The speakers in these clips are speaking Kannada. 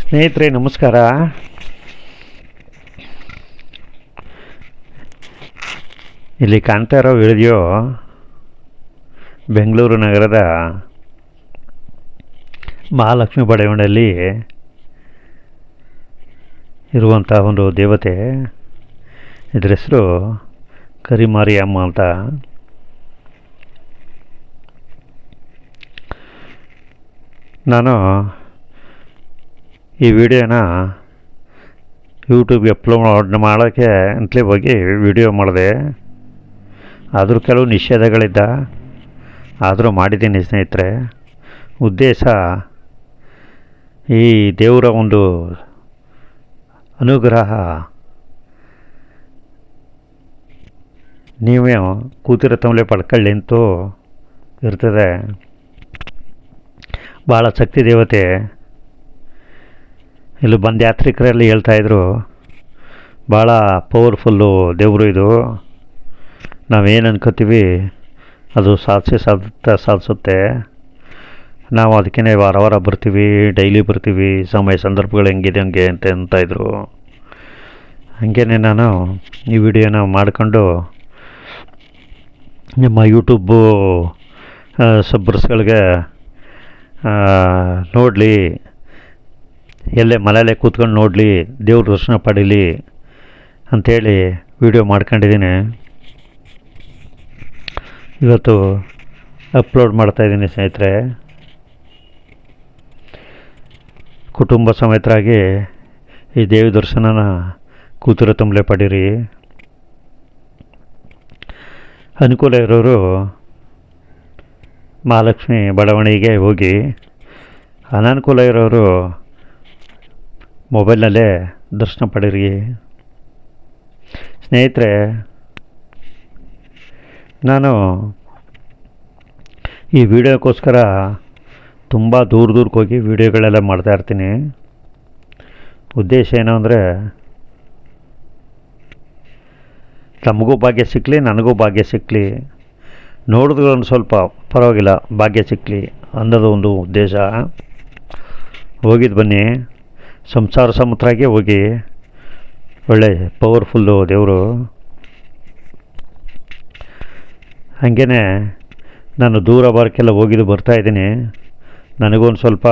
ಸ್ನೇಹಿತರೆ ನಮಸ್ಕಾರ. ಇಲ್ಲಿ ಕಾಣ್ತಾ ಇರೋ ವಿಡಿಯೋ ಬೆಂಗಳೂರು ನಗರದ ಮಹಾಲಕ್ಷ್ಮಿ ಬಡಾವಣೆಯಲ್ಲಿ ಇರುವಂಥ ಒಂದು ದೇವತೆ. ಇದರ ಹೆಸರು ಕರಿಮಾರಿಯಮ್ಮ ಅಂತ. ನಾನು ಈ ವಿಡಿಯೋನ ಯೂಟ್ಯೂಬ್ಗೆ ಅಪ್ಲೋಡ್ ಮಾಡೋಕ್ಕೆ ಅಂತಲೇ ಹೋಗಿ ವಿಡಿಯೋ ಮಾಡಿದೆ. ಆದರೂ ಕೆಲವು ನಿಷೇಧಗಳಿದ್ದ, ಆದರೂ ಮಾಡಿದ್ದೀನಿ ಸ್ನೇಹಿತರೆ. ಉದ್ದೇಶ ಈ ದೇವರ ಒಂದು ಅನುಗ್ರಹ ನೀವೇ ಕೂತಿರೋ ತಮ್ಮಲೆ ಪಡ್ಕೊಳ್ಳಿ ಅಂತೂ ಇರ್ತದೆ. ಭಾಳ ಶಕ್ತಿ ದೇವತೆ. ಇಲ್ಲಿ ಬಂದು ಯಾತ್ರಿಕರಲ್ಲಿ ಹೇಳ್ತಾಯಿದ್ರು, ಭಾಳ ಪವರ್ಫುಲ್ಲು ದೇವರು ಇದು, ನಾವೇನು ಅನ್ಕೋತೀವಿ ಅದು ಸಾಧಿಸುತ್ತೆ. ನಾವು ಅದಕ್ಕೇ ವಾರ ಬರ್ತೀವಿ, ಡೈಲಿ ಬರ್ತೀವಿ, ಸಮಯ ಸಂದರ್ಭಗಳು ಹೆಂಗಿದೆ ಹಂಗೆ ಅಂತಾಯಿದ್ರು. ಹಾಗೇ ನಾನು ಈ ವಿಡಿಯೋನ ಮಾಡಿಕೊಂಡು ನಿಮ್ಮ ಯೂಟ್ಯೂಬು ಸಬ್ಸ್ಕ್ರೈಬರ್ಸ್ಗಳಿಗೆ ನೋಡಲಿ, ಎಲ್ಲೇ ಮನೆಯಲ್ಲೇ ಕೂತ್ಕೊಂಡು ನೋಡಲಿ, ದೇವ್ರ ದರ್ಶನ ಪಡೀಲಿ ಅಂಥೇಳಿ ವಿಡಿಯೋ ಮಾಡ್ಕೊಂಡಿದ್ದೀನಿ. ಇವತ್ತು ಅಪ್ಲೋಡ್ ಮಾಡ್ತಾಯಿದ್ದೀನಿ ಸ್ನೇಹಿತರೆ. ಕುಟುಂಬ ಸಮೇತರಾಗಿ ಈ ದೇವಿ ದರ್ಶನನ ಕೂತಿರೋ ತುಂಬಲೆ ಪಡೀರಿ. ಅನುಕೂಲ ಇರೋರು ಮಹಾಲಕ್ಷ್ಮಿ ಬಡಾವಣೆಗೆ ಹೋಗಿ, ಅನಾನುಕೂಲ ಇರೋರು ಮೊಬೈಲ್ನಲ್ಲೇ ದರ್ಶನ ಪಡೀರಿ. ಸ್ನೇಹಿತರೆ, ನಾನು ಈ ವಿಡಿಯೋಕ್ಕೋಸ್ಕರ ತುಂಬ ದೂರಕ್ಕೆ ಹೋಗಿ ವಿಡಿಯೋಗಳೆಲ್ಲ ಮಾಡ್ತಾಯಿರ್ತೀನಿ. ಉದ್ದೇಶ ಏನು ಅಂದರೆ, ತಮಗೂ ಭಾಗ್ಯ ಸಿಕ್ಕಲಿ, ನನಗೂ ಭಾಗ್ಯ ಸಿಕ್ಕಲಿ, ನೋಡಿದ್ರೆ ಒಂದು ಸ್ವಲ್ಪ ಪರವಾಗಿಲ್ಲ ಭಾಗ್ಯ ಸಿಕ್ಕಲಿ ಅನ್ನೋದು ಒಂದು ಉದ್ದೇಶ. ಹೋಗಿದ್ದು ಬನ್ನಿ, ಸಂಸಾರ ಸಮುದ್ರಾಗೆ ಹೋಗಿ, ಒಳ್ಳೆ ಪವರ್ಫುಲ್ಲು ದೇವರು. ಹಾಗೇ ನಾನು ದೂರ ಬಾರಕ್ಕೆಲ್ಲ ಹೋಗಿದ್ದು ಬರ್ತಾಯಿದ್ದೀನಿ. ನನಗೊಂದು ಸ್ವಲ್ಪ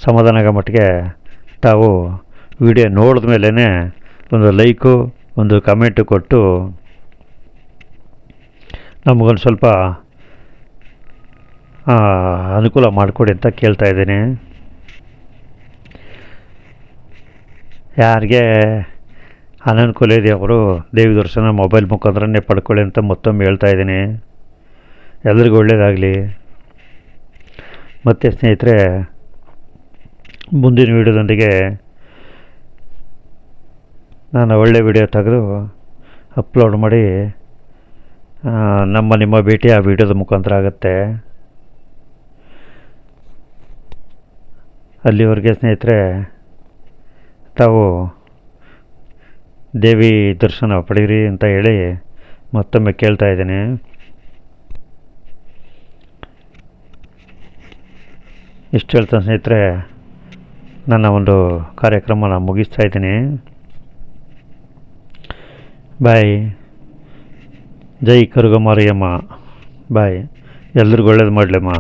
ಸಮಾಧಾನ ಆಗೋ ಮಟ್ಟಿಗೆ ತಾವು ವಿಡಿಯೋ ನೋಡಿದ ಮೇಲೇ ಒಂದು ಲೈಕು, ಒಂದು ಕಮೆಂಟು ಕೊಟ್ಟು ನಮಗೊಂದು ಸ್ವಲ್ಪ ಅನುಕೂಲ ಮಾಡಿಕೊಡಿ ಅಂತ ಕೇಳ್ತಾಯಿದ್ದೀನಿ. ಯಾರಿಗೆ ಅನನುಕೂಲ ಇದೆ ಅವರು ದೇವಿ ದರ್ಶನ ಮೊಬೈಲ್ ಮುಖಾಂತರನೇ ಪಡ್ಕೊಳ್ಳಿ ಅಂತ ಮತ್ತೊಮ್ಮೆ ಹೇಳ್ತಾಯಿದ್ದೀನಿ. ಎಲ್ರಿಗೂ ಒಳ್ಳೆಯದಾಗಲಿ. ಮತ್ತು ಸ್ನೇಹಿತರೆ, ಮುಂದಿನ ವಿಡಿಯೋದೊಂದಿಗೆ ನಾನು ಒಳ್ಳೆ ವಿಡಿಯೋ ತೆಗೆದು ಅಪ್ಲೋಡ್ ಮಾಡಿ ನಿಮ್ಮ ಭೇಟಿ ಆ ವಿಡಿಯೋದ ಮುಖಾಂತರ ಆಗುತ್ತೆ. ಅಲ್ಲಿವರೆಗೆ ಸ್ನೇಹಿತರೆ, ತಾವು ದೇವಿ ದರ್ಶನ ಪಡೀರಿ ಅಂತ ಹೇಳಿ ಮತ್ತೊಮ್ಮೆ ಕೇಳ್ತಾಯಿದ್ದೀನಿ. ಇಷ್ಟು ಹೇಳ್ತಾನೆ ಸ್ನೇಹಿತರೆ, ನನ್ನ ಒಂದು ಕಾರ್ಯಕ್ರಮನ ಮುಗಿಸ್ತಾಯಿದ್ದೀನಿ. ಬಾಯ್. ಜೈ ಕರುಗಮಾರಿಯಮ್ಮ. ಬಾಯ್. ಎಲ್ರಿಗೂ ಒಳ್ಳೇದು ಮಾಡಲಮ್ಮ.